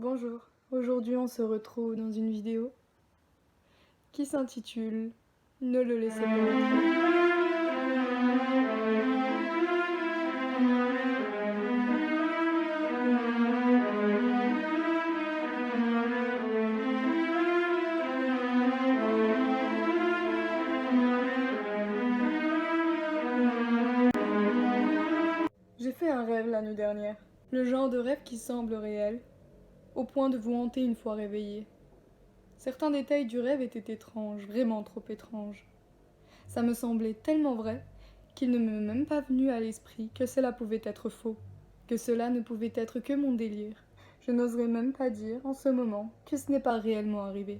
Bonjour, aujourd'hui on se retrouve dans une vidéo qui s'intitule Ne le laissez pas entrer. J'ai fait un rêve la nuit dernière, le genre de rêve qui semble réel, au point de vous hanter une fois réveillé. Certains détails du rêve étaient étranges, vraiment trop étranges. Ça me semblait tellement vrai qu'il ne m'est même pas venu à l'esprit que cela pouvait être faux, que cela ne pouvait être que mon délire. Je n'oserais même pas dire, en ce moment, que ce n'est pas réellement arrivé.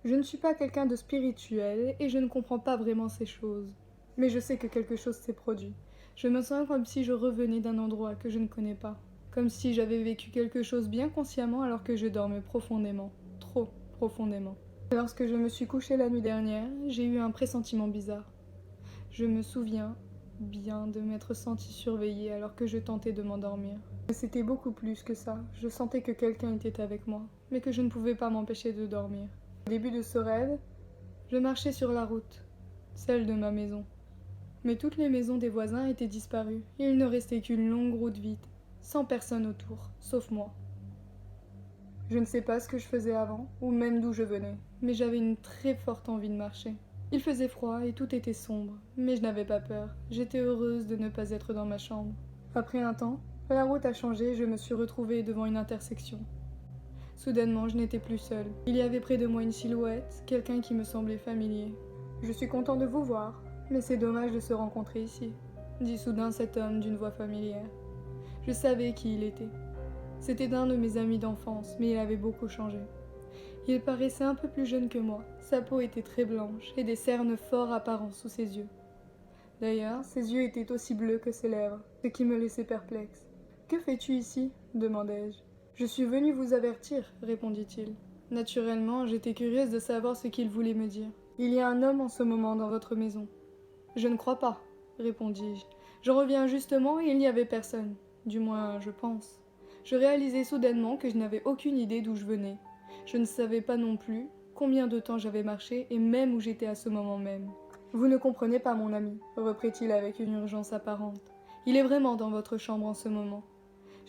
Je ne suis pas quelqu'un de spirituel et je ne comprends pas vraiment ces choses. Mais je sais que quelque chose s'est produit. Je me sens comme si je revenais d'un endroit que je ne connais pas. Comme si j'avais vécu quelque chose bien consciemment alors que je dormais profondément. Trop profondément. Lorsque je me suis couchée la nuit dernière, j'ai eu un pressentiment bizarre. Je me souviens bien de m'être sentie surveillée alors que je tentais de m'endormir. Mais c'était beaucoup plus que ça. Je sentais que quelqu'un était avec moi, mais que je ne pouvais pas m'empêcher de dormir. Au début de ce rêve, je marchais sur la route, celle de ma maison. Mais toutes les maisons des voisins étaient disparues, et il ne restait qu'une longue route vide, sans personne autour, sauf moi. Je ne sais pas ce que je faisais avant, ou même d'où je venais, mais j'avais une très forte envie de marcher. Il faisait froid et tout était sombre, mais je n'avais pas peur. J'étais heureuse de ne pas être dans ma chambre. Après un temps, la route a changé et je me suis retrouvée devant une intersection. Soudainement, je n'étais plus seule. Il y avait près de moi une silhouette, quelqu'un qui me semblait familier. Je suis content de vous voir, mais c'est dommage de se rencontrer ici, dit soudain cet homme d'une voix familière. Je savais qui il était. C'était un de mes amis d'enfance, mais il avait beaucoup changé. Il paraissait un peu plus jeune que moi. Sa peau était très blanche et des cernes fort apparents sous ses yeux. D'ailleurs, ses yeux étaient aussi bleus que ses lèvres, ce qui me laissait perplexe. « Que fais-tu ici » demandai-je. « Je suis venu vous avertir » répondit-il. Naturellement, j'étais curieuse de savoir ce qu'il voulait me dire. « Il y a un homme en ce moment dans votre maison. »« Je ne crois pas » répondis-je. « J'en reviens justement et il n'y avait personne. Du moins, je pense. » Je réalisai soudainement que je n'avais aucune idée d'où je venais. Je ne savais pas non plus combien de temps j'avais marché et même où j'étais à ce moment même. « Vous ne comprenez pas, mon ami, » reprit-il avec une urgence apparente. « Il est vraiment dans votre chambre en ce moment. »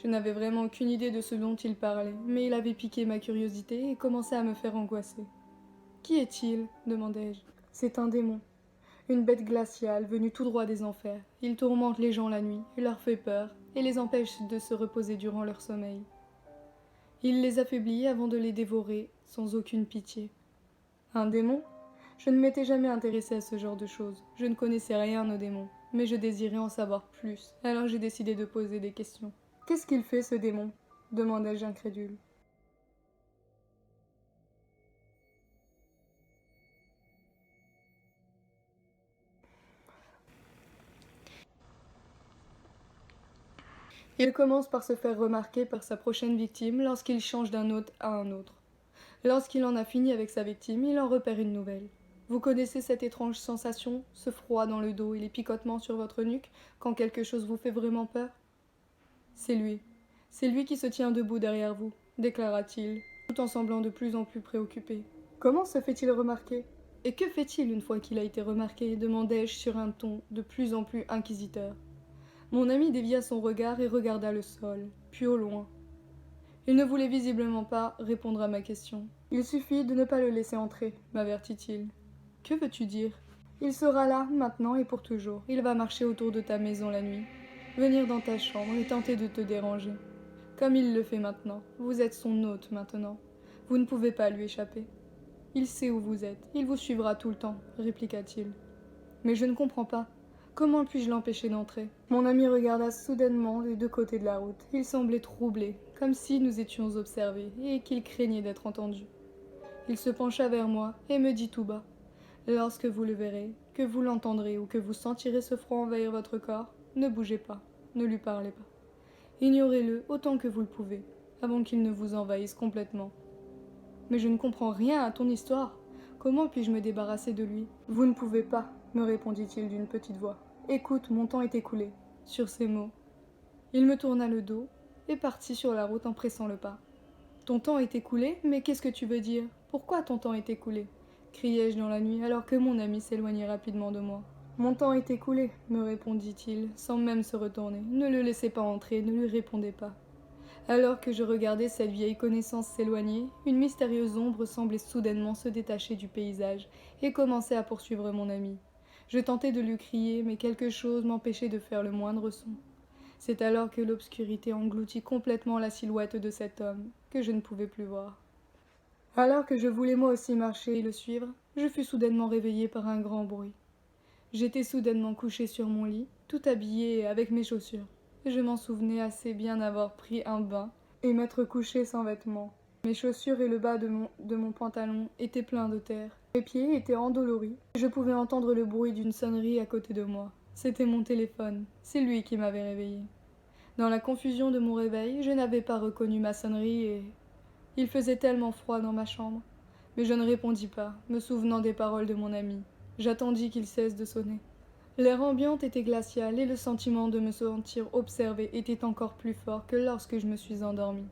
Je n'avais vraiment aucune idée de ce dont il parlait, mais il avait piqué ma curiosité et commençait à me faire angoisser. « Qui est-il » demandai-je. « C'est un démon. Une bête glaciale venue tout droit des enfers. Il tourmente les gens la nuit, il leur fait peur et les empêche de se reposer durant leur sommeil. Il les affaiblit avant de les dévorer sans aucune pitié. » Un démon ? Je ne m'étais jamais intéressée à ce genre de choses. Je ne connaissais rien aux démons, mais je désirais en savoir plus. Alors j'ai décidé de poser des questions. « Qu'est-ce qu'il fait, ce démon » demandai-je incrédule. Il commence par se faire remarquer par sa prochaine victime lorsqu'il change d'un hôte à un autre. Lorsqu'il en a fini avec sa victime, il en repère une nouvelle. Vous connaissez cette étrange sensation, ce froid dans le dos et les picotements sur votre nuque quand quelque chose vous fait vraiment peur ? C'est lui. C'est lui qui se tient debout derrière vous, déclara-t-il, tout en semblant de plus en plus préoccupé. Comment se fait-il remarquer ? Et que fait-il une fois qu'il a été remarqué ? Demandai-je sur un ton de plus en plus inquisiteur. Mon ami dévia son regard et regarda le sol, puis au loin. Il ne voulait visiblement pas répondre à ma question. « Il suffit de ne pas le laisser entrer, » m'avertit-il. « Que veux-tu dire ? Il sera là, maintenant et pour toujours. Il va marcher autour de ta maison la nuit, venir dans ta chambre et tenter de te déranger. Comme il le fait maintenant. Vous êtes son hôte maintenant. Vous ne pouvez pas lui échapper. Il sait où vous êtes. Il vous suivra tout le temps, » répliqua-t-il. « Mais je ne comprends pas. Comment puis-je l'empêcher d'entrer ?» Mon ami regarda soudainement les deux côtés de la route. Il semblait troublé, comme si nous étions observés, et qu'il craignait d'être entendu. Il se pencha vers moi et me dit tout bas. « Lorsque vous le verrez, que vous l'entendrez ou que vous sentirez ce froid envahir votre corps, ne bougez pas, ne lui parlez pas. Ignorez-le autant que vous le pouvez, avant qu'il ne vous envahisse complètement. »« Mais je ne comprends rien à ton histoire. Comment puis-je me débarrasser de lui ?»« Vous ne pouvez pas, » me répondit-il d'une petite voix. « Écoute, mon temps est écoulé. » Sur ces mots, il me tourna le dos et partit sur la route en pressant le pas. Ton temps est écoulé? Mais qu'est-ce que tu veux dire? Pourquoi ton temps est écoulé? Criai-je dans la nuit, alors que mon ami s'éloignait rapidement de moi. Mon temps est écoulé, me répondit-il, sans même se retourner. Ne le laissez pas entrer, ne lui répondez pas. Alors que je regardais cette vieille connaissance s'éloigner, une mystérieuse ombre semblait soudainement se détacher du paysage et commençait à poursuivre mon ami. Je tentais de lui crier, mais quelque chose m'empêchait de faire le moindre son. C'est alors que l'obscurité engloutit complètement la silhouette de cet homme, que je ne pouvais plus voir. Alors que je voulais moi aussi marcher et le suivre, je fus soudainement réveillé par un grand bruit. J'étais soudainement couché sur mon lit, tout habillé avec mes chaussures. Je m'en souvenais assez bien avoir pris un bain et m'être couché sans vêtements. Mes chaussures et le bas de mon pantalon étaient pleins de terre. Mes pieds étaient endoloris. Je pouvais entendre le bruit d'une sonnerie à côté de moi. C'était mon téléphone. C'est lui qui m'avait réveillé. Dans la confusion de mon réveil, je n'avais pas reconnu ma sonnerie et il faisait tellement froid dans ma chambre. Mais je ne répondis pas, me souvenant des paroles de mon ami. J'attendis qu'il cesse de sonner. L'air ambiant était glacial et le sentiment de me sentir observé était encore plus fort que lorsque je me suis endormie.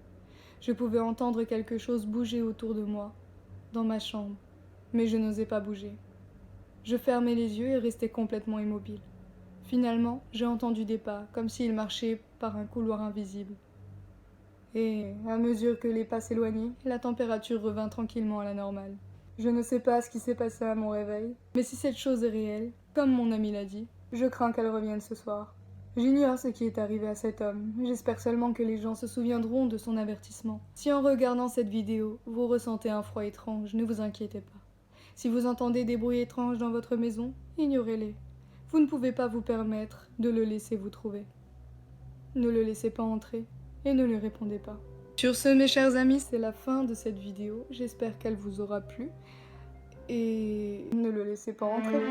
Je pouvais entendre quelque chose bouger autour de moi, dans ma chambre, mais je n'osais pas bouger. Je fermais les yeux et restais complètement immobile. Finalement, j'ai entendu des pas, comme s'ils marchaient par un couloir invisible. Et, à mesure que les pas s'éloignaient, la température revint tranquillement à la normale. Je ne sais pas ce qui s'est passé à mon réveil, mais si cette chose est réelle, comme mon ami l'a dit, je crains qu'elle revienne ce soir. J'ignore ce qui est arrivé à cet homme, j'espère seulement que les gens se souviendront de son avertissement. Si en regardant cette vidéo, vous ressentez un froid étrange, ne vous inquiétez pas. Si vous entendez des bruits étranges dans votre maison, ignorez-les. Vous ne pouvez pas vous permettre de le laisser vous trouver. Ne le laissez pas entrer et ne lui répondez pas. Sur ce, mes chers amis, c'est la fin de cette vidéo. J'espère qu'elle vous aura plu. Et ne le laissez pas entrer.